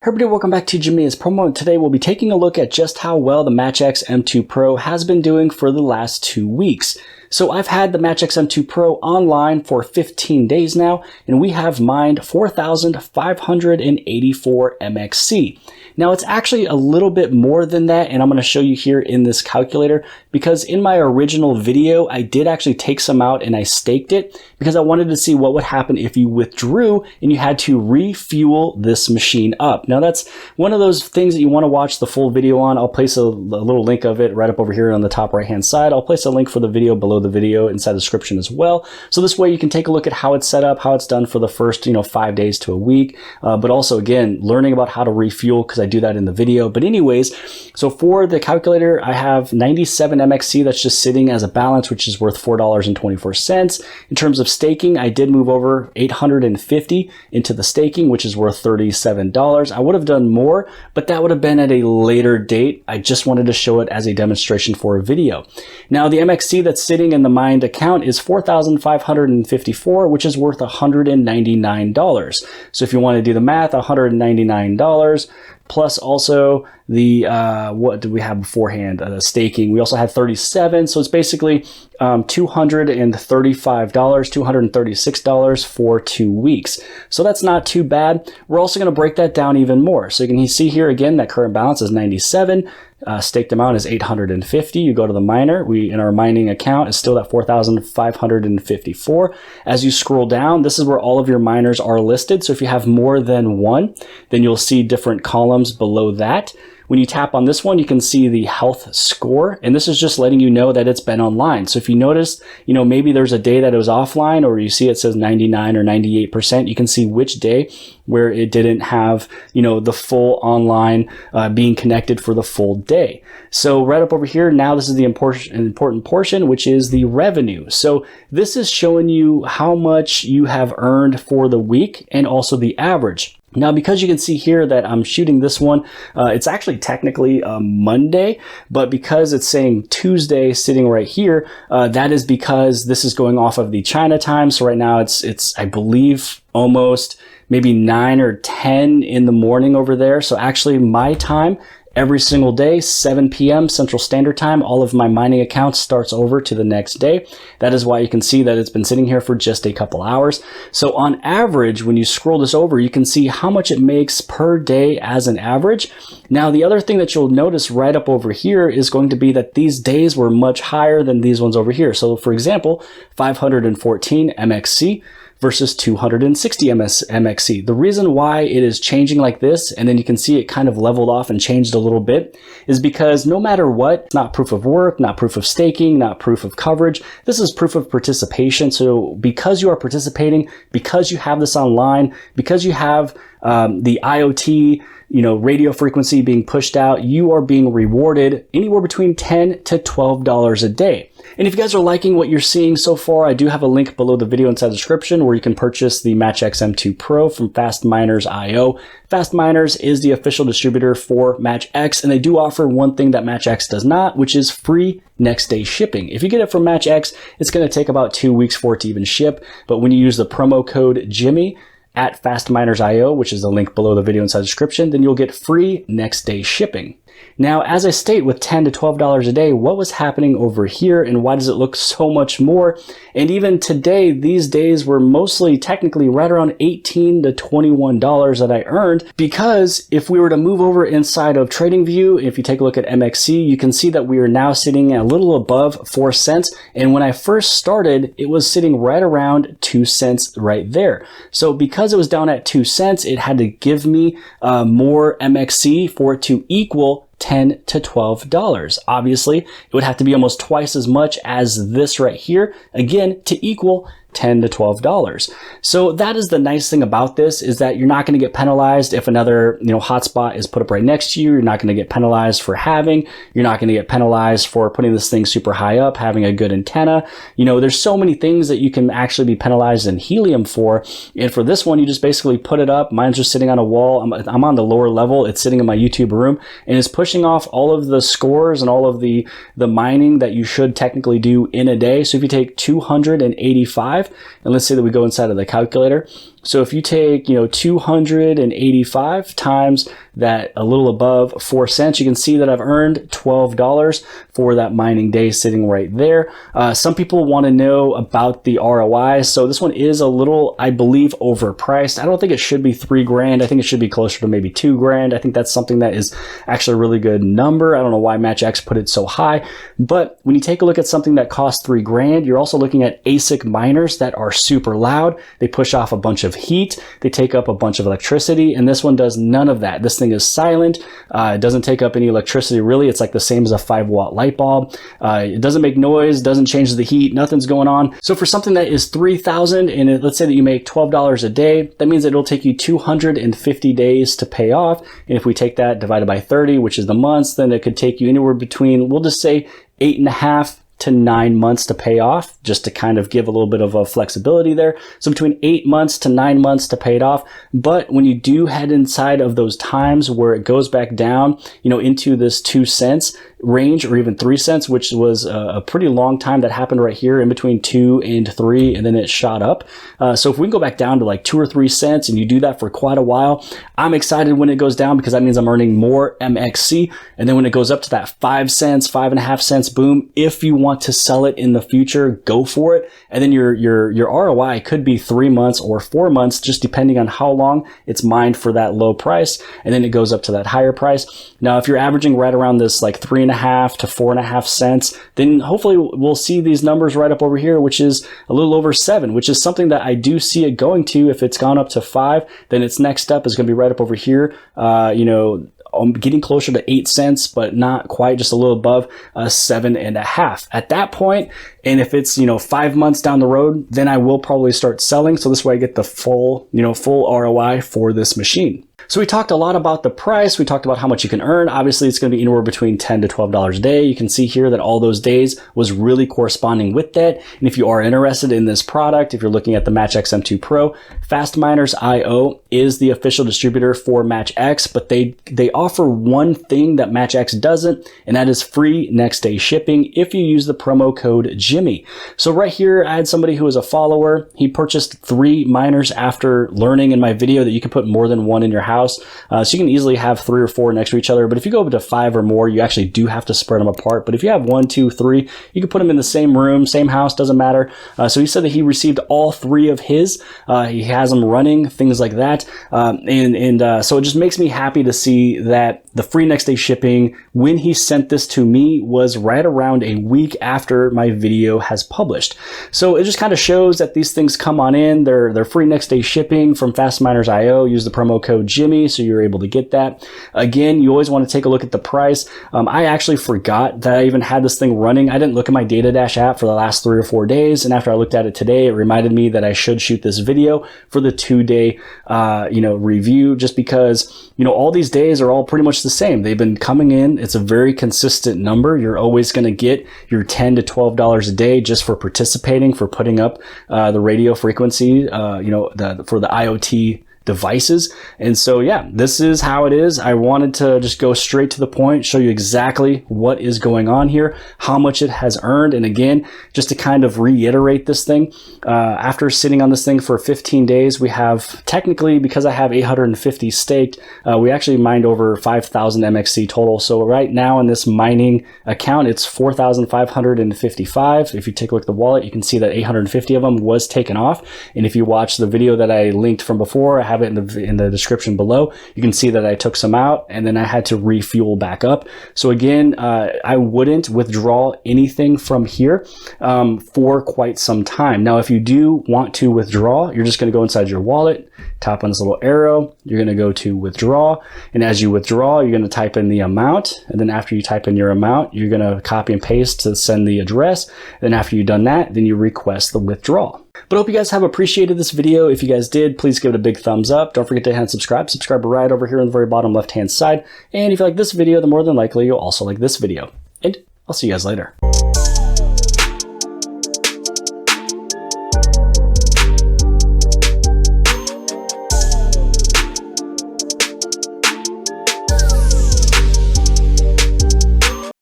Hey everybody, welcome back to Jamia's Promo, and today we'll be taking a look at just how well the MatchX M2 Pro has been doing for the last 2 weeks. So I've had the MatchX M2 Pro online for 15 days now, and we have mined 4,584 MXC. Now it's actually a little bit more than that, and I'm going to show you here in this calculator, because in my original video, I did actually take some out and I staked it because I wanted to see what would happen if you withdrew and you had to refuel this machine up. Now that's one of those things that you want to watch the full video on. I'll place a little link of it right up over here on the top right hand side. I'll place a link for the video below the video inside the description as well. So this way you can take a look at how it's set up, how it's done for the first 5 days to a week, but also again learning about how to refuel, because I do that in the video. But anyways, so for the calculator, I have 97 MXC that's just sitting as a balance, which is worth $4.24. In terms of staking, I did move over 850 into the staking, which is worth $37. I would have done more, but that would have been at a later date. I just wanted to show it as a demonstration for a video. Now the MXC that's sitting in the mined account is 4,554, which is worth $199. So if you want to do the math, $199 plus also the what did we have beforehand, the staking, we also had 37, so it's basically $235, $236 for 2 weeks. So that's not too bad. We're also going to break that down even more. So you can see here again that current balance is 97. Staked amount is 850. You go to the miner, in our mining account is still at 4,554. As you scroll down, this is where all of your miners are listed. So if you have more than one, then you'll see different columns below that. When you tap on this one, you can see the health score, and this is just letting you know that it's been online. So if you notice, maybe there's a day that it was offline, or you see it says 99 or 98%, you can see which day where it didn't have, the full online being connected for the full day. So right up over here, now this is the important portion, which is the revenue. So this is showing you how much you have earned for the week and also the average. Now, because you can see here that I'm shooting this one, it's actually technically Monday, but because it's saying Tuesday sitting right here, that is because this is going off of the China time. So right now it's I believe almost maybe 9 or 10 in the morning over there. So actually my time, every single day, 7 p.m. Central Standard Time, all of my mining accounts starts over to the next day. That is why you can see that it's been sitting here for just a couple hours. So on average, when you scroll this over, you can see how much it makes per day as an average. Now, the other thing that you'll notice right up over here is going to be that these days were much higher than these ones over here. So for example, 514 MXC versus 260 MXC. The reason why it is changing like this, and then you can see it kind of leveled off and changed a little bit, is because no matter what, not proof of work, not proof of staking, not proof of coverage, this is proof of participation. So because you are participating, because you have this online, because you have the IoT, radio frequency being pushed out, you are being rewarded anywhere between $10 to $12 a day. And if you guys are liking what you're seeing so far, I do have a link below the video inside the description where you can purchase the MatchX M2 Pro from Fastminers.io. Fastminers is the official distributor for MatchX, and they do offer one thing that MatchX does not, which is free next day shipping. If you get it from MatchX, it's going to take about 2 weeks for it to even ship. But when you use the promo code Jimmy at Fastminers.io, which is the link below the video inside the description, then you'll get free next day shipping. Now, as I state, with $10 to $12 a day, what was happening over here and why does it look so much more? And even today, these days were mostly technically right around $18 to $21 that I earned, because if we were to move over inside of TradingView, if you take a look at MXC, you can see that we are now sitting a little above 4 cents. And when I first started, it was sitting right around 2 cents right there. So because it was down at 2 cents, it had to give me more MXC for it to equal $10 to $12. Obviously, it would have to be almost twice as much as this right here, again, to equal $10 to $12. So that is the nice thing about this, is that you're not going to get penalized if another hotspot is put up right next to you. You're not going to get penalized for having. You're not going to get penalized for putting this thing super high up, having a good antenna. There's so many things that you can actually be penalized in Helium for. And for this one, you just basically put it up. Mine's just sitting on a wall. I'm on the lower level. It's sitting in my YouTube room, and it's pushing off all of the scores and all of the mining that you should technically do in a day. So if you take 285, and let's say that we go inside of the calculator, So if you take, 285 times that a little above 4 cents, you can see that I've earned $12 for that mining day sitting right there. Some people want to know about the ROI. So this one is a little, I believe, overpriced. I don't think it should be $3,000. I think it should be closer to maybe $2,000. I think that's something that is actually a really good number. I don't know why MatchX put it so high, but when you take a look at something that costs $3,000, you're also looking at ASIC miners that are super loud. They push off a bunch of heat. They take up a bunch of electricity, and this one does none of that. This thing is silent. It doesn't take up any electricity really. It's like the same as a 5-watt light bulb. It doesn't make noise, doesn't change the heat, nothing's going on. So for something that is $3,000, and let's say that you make $12 a day, that means it'll take you 250 days to pay off. And if we take that divided by 30, which is the months, then it could take you anywhere between, we'll just say 8.5 to 9 months to pay off, just to kind of give a little bit of a flexibility there. So between 8 months to 9 months to pay it off. But when you do head inside of those times where it goes back down, into this 2 cents range or even 3 cents, which was a pretty long time that happened right here in between 2 and 3, and then it shot up. So if we can go back down to like 2 or 3 cents and you do that for quite a while, I'm excited when it goes down because that means I'm earning more MXC. And then when it goes up to that 5 cents, 5.5 cents, boom, if you want to sell it in the future, go for it. And then your ROI could be 3 months or 4 months, just depending on how long it's mined for that low price. And then it goes up to that higher price. Now, if you're averaging right around this like 3.5 to 4.5 cents, then hopefully we'll see these numbers right up over here, which is a little over 7, which is something that I do see it going to. If it's gone up to 5, then its next step is going to be right up over here, getting closer to 8 cents, but not quite, just a little above 7.5. At that point, and if it's 5 months down the road, then I will probably start selling. So this way I get the full ROI for this machine. So we talked a lot about the price. We talked about how much you can earn. Obviously, it's going to be anywhere between $10 to $12 a day. You can see here that all those days was really corresponding with that. And if you are interested in this product, if you're looking at the MatchX M2 Pro, Fastminers.io is the official distributor for MatchX, but they offer one thing that MatchX doesn't, and that is free next day shipping if you use the promo code Jimmy. So right here, I had somebody who was a follower. He purchased 3 miners after learning in my video that you can put more than one in your house. So you can easily have 3 or 4 next to each other. But if you go up to 5 or more, you actually do have to spread them apart. But if you have 1, 2, 3, you can put them in the same room, same house, doesn't matter. So he said that he received all 3 of his. He has them running, things like that. So it just makes me happy to see that the free next day shipping, when he sent this to me, was right around a week after my video has published. So it just kind of shows that these things come on in. They're free next day shipping from Fastminers.io. Use the promo code Jimmy, so you're able to get that. Again, you always want to take a look at the price. I actually forgot that I even had this thing running. I didn't look at my Data Dash app for the last 3 or 4 days, and after I looked at it today, it reminded me that I should shoot this video for the 2-day review, just because all these days are all pretty much the same. They've been coming in. It's a very consistent number. You're always going to get your $10 to $12 a day just for participating, for putting up the radio frequency, for the IoT devices. And so, yeah, this is how it is. I wanted to just go straight to the point, show you exactly what is going on here, how much it has earned. And again, just to kind of reiterate this thing, after sitting on this thing for 15 days, we have technically, because I have 850 staked, we actually mined over 5,000 MXC total. So right now in this mining account, it's 4,555. If you take a look at the wallet, you can see that 850 of them was taken off. And if you watch the video that I linked from before, I have it in the description below. You can see that I took some out and then I had to refuel back up. So again, I wouldn't withdraw anything from here for quite some time. Now, if you do want to withdraw, you're just going to go inside your wallet, tap on this little arrow, you're going to go to withdraw. And as you withdraw, you're going to type in the amount. And then after you type in your amount, you're going to copy and paste to send the address. Then after you've done that, then you request the withdrawal. But I hope you guys have appreciated this video. If you guys did, please give it a big thumbs up. Don't forget to hit subscribe. Subscribe right over here on the very bottom left-hand side. And if you like this video, then more than likely you'll also like this video. And I'll see you guys later.